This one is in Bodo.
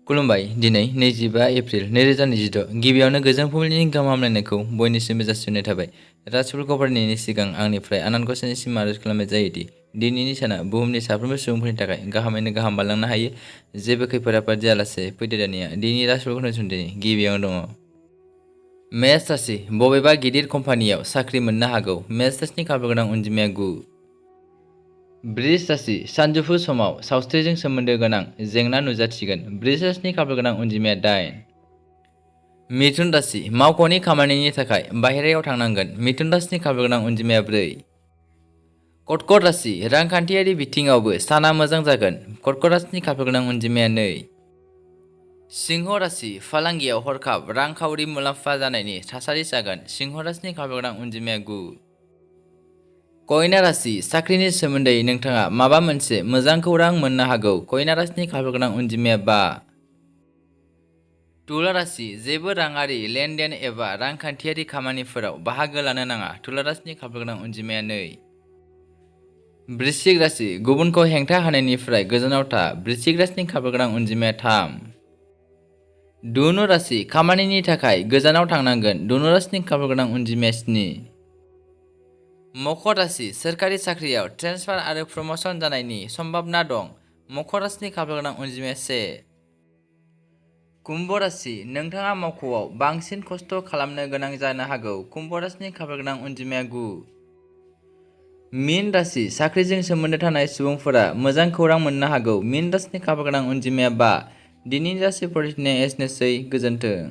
खुलुमबाय दिनै 25 एप्रिल 2026 गिबियावनो गोजोन फुंबिलिनि गाहाम हामलायनायखौ बयनिसिमबो जासिहरनाय थाबाय। राजपुत गभार्नरनि सिगां आंनिफ्राय आनान गसाइनिसिम आरज खालामनाय जायोदि दिनैनि साना बुहुमनि साफ्रोमबो सुबुंफोरनि थाखाय गाहामैनो गाहाम बारलांनो हायो। जेबो खैफोद आफोद जायालासे फैदो दानिया दिनैनि राजपुत खोनासंथायनि गिबियावनो दङ। मेष राशि बबेबा गिदिर कम्पानियाव साख्रि मोननो हागौ। मेष राशिनि खाफाल गोनां अनजिमाया 9। बृष राशि सानजौफु समाव सावस्रिजों सोमोन्दो गोनां जेंना नुजाथिगोन। बृष राशिनि खाफाल गोनां अनजिमाया 8। मिथुन राशि मावख'नि खामानिनि थाखाय बाहेरायाव थांनांगोन। मिथुन राशिनि खाफाल गोनां अनजिमाया 4। कर्कट राशि रांखान्थियारि बिथिङावबो साना मोजां जागोन। कर्कट राशिनि खाफाल गोनां अनजिमाया 2। सिंह राशि फालांगियाव हरखाब रांखावरि मुलाम्फा जानायनि थासारि जागोन। सिंह राशिनि खाफाल गोनां अनजिमाया 9। कन्या राशि साख्रिनि सोमोन्दै नोंथाङा माबा मोनसे मोजां खौरां मोननो हागौ। कन्या राशिनि खाफाल गोनां अनजिमाया 5। तुला राशि जेबो राङारि लेनदेन एबा रांखान्थियारि खामानिफोराव बाहागो लानो नाङा। तुला राशिनि खाफाल गोनां अनजिमाया 2। वृश्चिक राशि गुबुनखौ हेंथा होनायनिफ्राय गोजानाव था। वृश्चिक राशिनि खाफाल गोनां अनजिमाया 3। धनु राशि खामानिनि थाखाय गोजानाव थांनांगोन। धनु राशिनि खाफाल गोनां अनजिमाया 7। मकर राशि सोरखारि साख्रियाव ट्रेन्सफार आरो प्रमोशन जानायनि सम्भावना दं। मकर राशिनि खाफाल गोनां अनजिमाया 1। कुम्भ राशि नोंथाङा मावख'आव बांसिन खस्थ' खालामनो गोनां जानो हागौ। कुम्भ राशिनि खाफाल गोनां अनजिमाया 9। मीन राशि साख्रिजों सोमोन्दो थानाय सुबुंफोरा मोजां खौरां मोननो हागौ। मीन राशिनि खाफाल गोनां अनजिमाया 5। दिनैनि राशि फरायनाया एसेनोसै। गोजोन्थों।